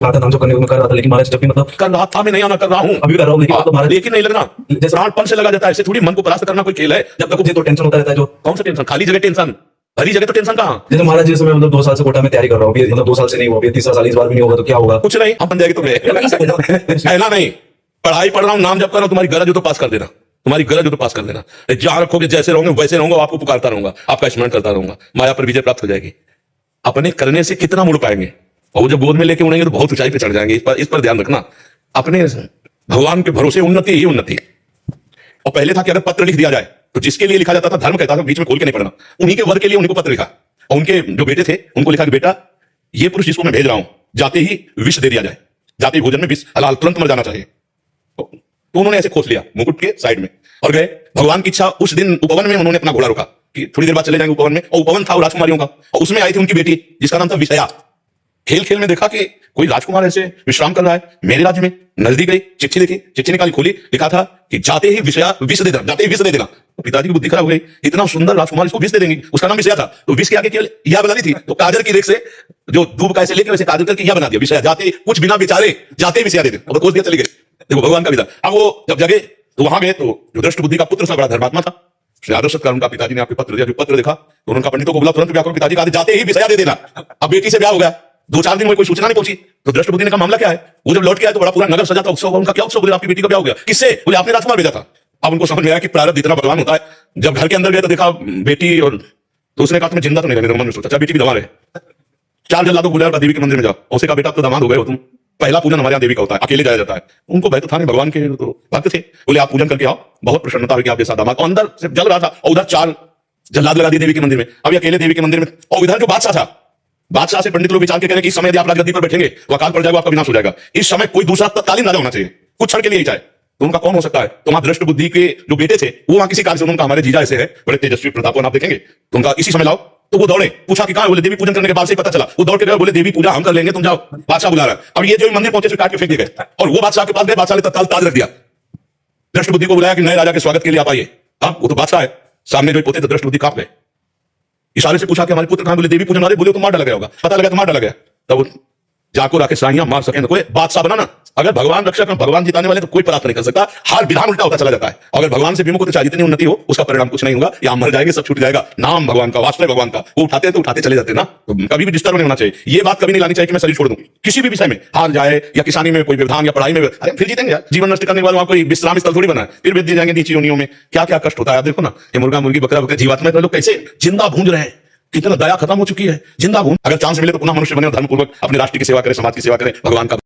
रहा था, नाम जो करने को मैं कर रहा था, लेकिन महाराज जब भी मतलब कर रहा था, मैं नहीं आना कर रहा हूँ, अभी भी कर रहा हूँ, लेकिन मतलब महाराज लेकिन नहीं लगना, जैसे प्राणपण से लगा जाता है। ऐसे थोड़ी मन को परास्त करना कोई खेल है। जब तक मुझे तो टेंशन होता रहता है जो कौन सा टेंशन, खाली जगह टेंशन, भरी जगह तो टेंशन कहाँ। जैसे महाराज जैसे मैं मतलब 2 साल से कोटा में तैयारी कर रहा हूँ, मतलब 2 साल से नहीं हुआ, अभी तीसरा साल इस बार भी नहीं होगा तो क्या होगा? कुछ नहीं, हम बन जाएगी तुम्हें कहना नहीं, पढ़ाई पढ़ रहा हूँ, नाम जब कर रहा हूँ, तुम्हारी गरज हो तो पास कर देना, तुम्हारी गरज हो तो पास कर देना। जहां रखोगे जैसे रहोगे वैसे रहूंगा, आपको पुकारता रहूंगा, आपका स्मरण करता रहूंगा, माया पर विजय प्राप्त हो जाएगी। अपने करने से कितना मुड़ पाएंगे, और जब गोद में लेके उड़ेंगे तो बहुत ऊंचाई पे चढ़ जाएंगे। इस पर ध्यान रखना। अपने भगवान के भरोसे उन्नति ही उन्नति। और पहले था कि अगर पत्र लिख दिया जाए तो जिसके लिए लिखा जाता था, धर्म कहता था, बीच में खोल के नहीं पढ़ना, उन्हीं के वर के लिए उनको पत्र लिखा, और उनके जो बेटे थे उनको लिखा कि बेटा ये पुरुष जिसको मैं भेज रहा हूं, जाते ही विष दे दिया जाए, जाते ही भोजन में विष, हलाल, तुरंत मर जाना चाहिए। तो उन्होंने ऐसे खोस लिया मुकुट के साइड में और गए। भगवान की इच्छा, उस दिन उपवन में उन्होंने अपना घोड़ा रोका कि थोड़ी देर बाद चले जाएंगे उपवन में, और उपवन था राजकुमारियों का, और उसमें आई थी उनकी बेटी जिसका नाम था विषया। खेल खेल में देखा कि कोई राजकुमार ऐसे विश्राम कर रहा है मेरे राज्य में, नजदीक गई, चिट्ठी देखी, चिट्ठी निकाली, खोली, लिखा था कि जाते ही विषया विष दे देना, जाते ही विष दे देना। तो पिताजी की बुद्धि खराब हो गई, इतना सुंदर राजकुमार इसको विष दे देंगी, उसका नाम विषया था, तो विष के आगे केवल या बना दी थी, तो काजल की रेख से जो दूब का ऐसे लेके वैसे काजल करके या बना दिया विषया, जाते कुछ बिना विचारे जाते ही विषया दे दे, और खोज दिया, चली गई। देखो भगवान का विधा। अब वो जब जगे तो वहां गए, तो जो दृष्ट बुद्धि का पुत्र था, बड़ा धर्मात्मा था, उसने आदर्श सत्कार, उनका पिताजी ने आपके पत्र दिया, जो पत्र देखा तो उनका पंडितों को बोला तुरंत ब्याह करो, पिताजी का जाते ही विषया दे देना। अब बेटी से ब्याह हो गया, 2-4 दिन में कोई सूचना नहीं पहुंची, तो दृष्ट बुद्धि ने कहा मामला क्या है। वो जब लौट के आए तो बड़ा पूरा नगर सजा था, उत्सव, उनका क्या उत्सव, बोले आपकी बेटी का ब्याह हो गया। किससे? बोले आपने राजकुमार भेजा था। अब उनको समझ में आया कि प्रारब्ध इतना बलवान होता है। जब घर के अंदर गए तो देखा बेटी, और तो उसने कहा तुम्हें जिंदा तो नहीं रहने, मन में सोचा अच्छा बेटी भी दवा रहे। 4 जल्लादों को बुलाया, देवी के मंदिर में जाओ, उससे कहा बेटा अब तो दामाद हो गए हो तुम, पहला पूजन हमारे यहाँ देवी का होता है, अकेले जाया जाता है। उनको भय तो था नहीं, भगवान के तो भक्त थे, बोले आप पूजन करके आओ, बहुत प्रसन्नता हुई कि आपके साथ दामाद। और अंदर से जल रहा था, और उधर 4 जल्लाद लगा दिए देवी के मंदिर में, अब अकेले देवी के मंदिर में। और इधर जो बादशाह था, बादशाह से पंडित लोग विचार के कह रहे कि इस समय यदि आप राजगद्दी पर बैठेंगे तो अकाल पड़ जाएगा, आपका विनाश हो जाएगा, इस समय कोई दूसरा तत्कालीन राजा होना चाहिए, कुछ क्षण के लिए ही चाहे। तो उनका कौन हो सकता है? तो वहां दृष्ट बुद्धि के जो बेटे थे वो वहां किसी कार्य से, उनका हमारे जीजा ऐसे है, बड़े तेजस्वी प्रतापवान, आप देखेंगे, तो उनका इसी समय लाओ। तो वो दौड़े, पूछा कि कहां? बोले देवी पूजन करने के बाद से पता चला। वो दौड़ के गए, बोले देवी पूजा हम कर लेंगे, तुम जाओ, बादशाह बुला रहा है। अब ये जो मंदिर पहुंचे काट के फेंक दिए गए, और वो बादशाह के पास गए, बादशाह ने तत्काल ताज रख दिया। दृष्ट बुद्धि को बुलाया कि नए राजा के स्वागत के लिए आप आइए। अब वो तो बादशाह है, सामने जो पोते, तो दृष्ट बुद्धि कांप गए। इशारे से पूछा कि हमारे पुत्र कहां? बोले देवी पूजन वाले, बोले तो मार डाला गया होगा, पता लगा तो मार डाला गया। तब जाको राके साइयां मार सके, कोई बादशाह बनाना। अगर भगवान रक्षक, भगवान जिताने वाले, तो कोई परास्त नहीं कर सकता, हर विधान उल्टा होता चला जाता है। अगर भगवान से विमुख, तो चाहे जितनी उन्नति हो उसका परिणाम कुछ नहीं होगा, या मर जाएंगे, सब छूट जाएगा। नाम भगवान का, वास्तव भगवान का, वो उठाते हैं तो उठाते चले जाते हैं ना। तो कभी भी डिस्टर्ब नहीं होना चाहिए, ये बात कभी नहीं लानी चाहिए कि मैं शरीर छोड़ दूं किसी भी विषय में, हार जाए या किसानी में कोई व्यवधान या पढ़ाई में। अरे फिर जीतेंगे यार, जीवन नष्ट करने वाले वहां कोई विश्राम स्थल थोड़ी बना है, फिर भेज दिए जाएंगे नीची योनियों में। क्या क्या कष्ट होता है देखो ना, ये मुर्गा मुर्गी बकरा बकरा जीवात्मा लोग कैसे जिंदा भूंज रहे हैं, कितना दया खत्म हो चुकी है, जिंदा भून। अगर चांस मिले तो पुनः मनुष्य बने, धर्मपूर्वक अपने राष्ट्र की सेवा करें, समाज की सेवा करें, भगवान का